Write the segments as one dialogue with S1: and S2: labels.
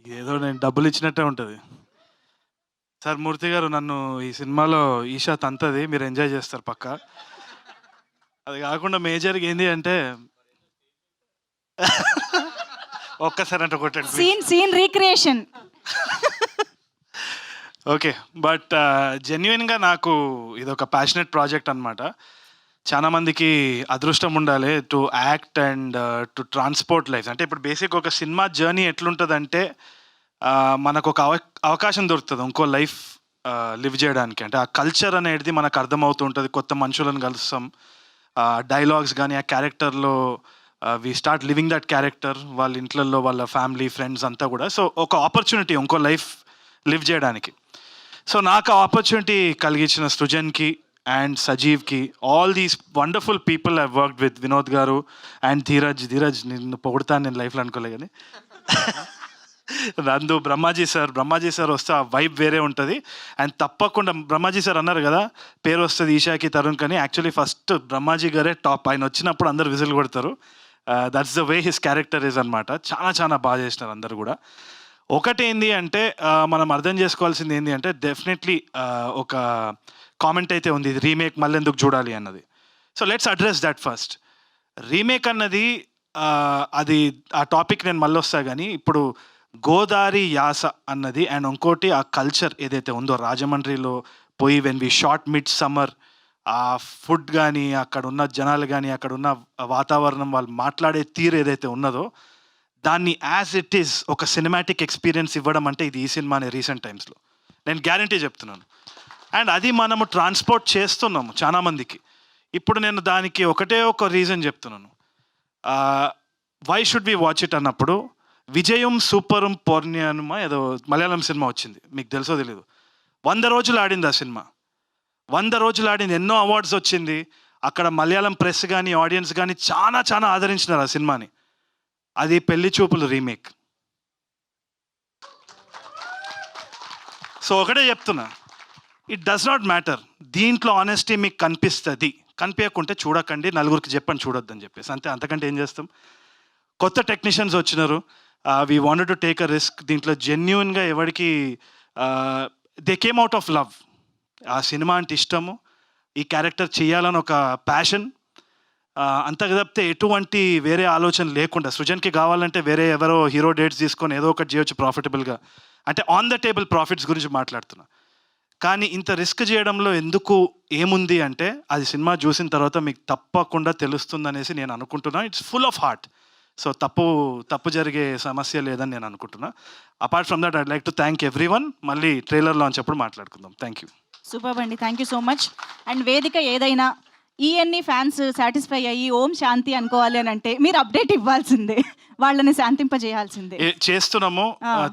S1: ఏదో నేను డబ్బులు ఇచ్చినట్టే ఉంటుంది. సార్ మూర్తి గారు, నన్ను ఈ సినిమాలో ఈషా తంతది, మీరు ఎంజాయ్ చేస్తారు పక్కా. అది కాకుండా మేజర్గా ఏంది అంటే ఒక్కసారి అంటే కొట్టండి please.
S2: Scene recreation.
S1: Okay, but జెన్యున్గా నాకు ఇది ఒక ప్యాషనెట్ ప్రాజెక్ట్ అనమాట. చాలా మందికి అదృష్టం ఉండాలి to act and to transport life. అంటే ఇప్పుడు బేసిక్ ఒక సినిమా జర్నీ ఎట్లుంటుందంటే మనకు ఒక అవకాశం దొరుకుతుంది ఇంకో లైఫ్ లివ్ చేయడానికి. అంటే ఆ కల్చర్ అనేది మనకు అర్థమవుతూ ఉంటుంది, కొత్త మనుషులను కలుస్తాం, డైలాగ్స్ కానీ ఆ క్యారెక్టర్లో we start living that character, వాళ్ళ ఇంట్లలో వాళ్ళ ఫ్యామిలీ ఫ్రెండ్స్ అంతా కూడా. సో ఒక ఆపర్చునిటీ ఇంకో లైఫ్ లివ్ చేయడానికి. సో నాకు ఆపర్చునిటీ కలిగించిన సృజన్కి అండ్ సజీవ్కి, all these wonderful people I worked with, Vinod గారు అండ్ ధీరజ్ నిన్ను పొగుడుతాను నేను లైఫ్లో అనుకోలే కానీ నందు, బ్రహ్మాజీ సార్ వస్తే ఆ వైబ్ వేరే ఉంటుంది. అండ్ తప్పకుండా బ్రహ్మాజీ సార్ అన్నారు కదా పేరు వస్తుంది ఈషాకి తరుణ్ కానీ, యాక్చువల్లీ ఫస్ట్ బ్రహ్మాజీ గారే టాప్. ఆయన వచ్చినప్పుడు అందరు విజిల్ కొడతారు. That's the way his character is అనమాట. చాలా బాగా చేసినారు అందరు కూడా. ఒకటి ఏంది అంటే మనం అర్థం చేసుకోవాల్సింది ఏంటి అంటే డెఫినెట్లీ ఒక కామెంట్ అయితే ఉంది, ఇది రీమేక్ మళ్ళీ ఎందుకు చూడాలి అన్నది. So let's address that first. Remake అన్నది అది ఆ టాపిక్ నేను మళ్ళీ వస్తా కానీ, ఇప్పుడు గోదారి యాస అన్నది అండ్ ఇంకోటి ఆ కల్చర్ ఏదైతే ఉందో రాజమండ్రిలో పోయి when we shot mid summer, ఆ ఫుడ్ కానీ అక్కడ ఉన్న జనాలు కానీ అక్కడ ఉన్న వాతావరణం వాళ్ళు మాట్లాడే తీరు ఏదైతే ఉన్నదో దాన్ని యాజ్ ఇట్ ఈస్ ఒక సినిమాటిక్ ఎక్స్పీరియన్స్ ఇవ్వడం అంటే ఇది ఈ సినిమానే రీసెంట్ టైమ్స్లో, నేను గ్యారంటీ చెప్తున్నాను. అండ్ అది మనము ట్రాన్స్పోర్ట్ చేస్తున్నాము చాలామందికి. ఇప్పుడు నేను దానికి ఒకటే ఒక రీజన్ చెప్తున్నాను, why should we watch it అన్నప్పుడు, విజయం సూపరం పౌర్ణ్యమా ఏదో మలయాళం సినిమా వచ్చింది, మీకు తెలుసో తెలీదు. 100 రోజులు ఆడింది ఆ సినిమా. 100 రోజులు ఆడింది, ఎన్నో అవార్డ్స్ వచ్చింది. అక్కడ మలయాళం ప్రెస్ కానీ ఆడియన్స్ కానీ చాలా ఆదరించినారు ఆ సినిమాని. అది పెళ్లి చూపులు రీమేక్. సో ఒకటే చెప్తున్నా, ఇట్ డస్ నాట్ మ్యాటర్. దీంట్లో ఆనెస్టీ మీకు కనిపిస్తుంది, కనిపించకుంటే చూడకండి, నలుగురికి చెప్పండి చూడొద్దని చెప్పేసి, అంతే. అంతకంటే ఏం చేస్తాం. కొత్త టెక్నీషియన్స్ వచ్చినారు, we wanted to take a risk. దీంట్లో జెన్యున్గా ఎవరికి they came out of love. ఆ సినిమా అంటే ఇష్టము, ఈ క్యారెక్టర్ చేయాలని ఒక ప్యాషన్, అంతకు తప్పితే ఎటువంటి వేరే ఆలోచన లేకుండా. సృజన్కి కావాలంటే వేరే ఎవరో హీరో డేట్స్ తీసుకొని ఏదో ఒకటి చేయొచ్చు ప్రాఫిటబుల్గా, అంటే ఆన్ ద టేబుల్ ప్రాఫిట్స్ గురించి మాట్లాడుతున్నా. కానీ ఇంత రిస్క్ చేయడంలో ఎందుకు ఏముంది అంటే అది సినిమా చూసిన తర్వాత మీకు తప్పకుండా తెలుస్తుంది అనేసి నేను అనుకుంటున్నా. It's full of heart. So తప్పు జరిగే సమస్య లేదని నేను అనుకుంటున్నా. Apart from that I'd like to thank everyone. మళ్ళీ ట్రైలర్ లాంచ్ అప్పుడు మాట్లాడుకుందాం. Thank you.
S2: సూపర్ అండి, thank you so much. And వేదిక ఏదైనా ఈఎన్ని ఫ్యాన్స్ సాటిస్ఫై అయ్యి ఓం శాంతి అనుకోవాలి అని అంటే మీరు అప్డేట్ ఇవ్వాల్సిందే, వాళ్ళని శాంతింపజేయాల్సిందే.
S1: చేస్తున్నాము,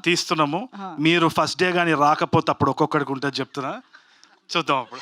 S1: తీస్తున్నాము. మీరు ఫస్ట్ డే కానీ రాకపోతే అప్పుడు ఒక్కొక్కడికి ఉంటుంది చెప్తున్నా, చూద్దాం అప్పుడు.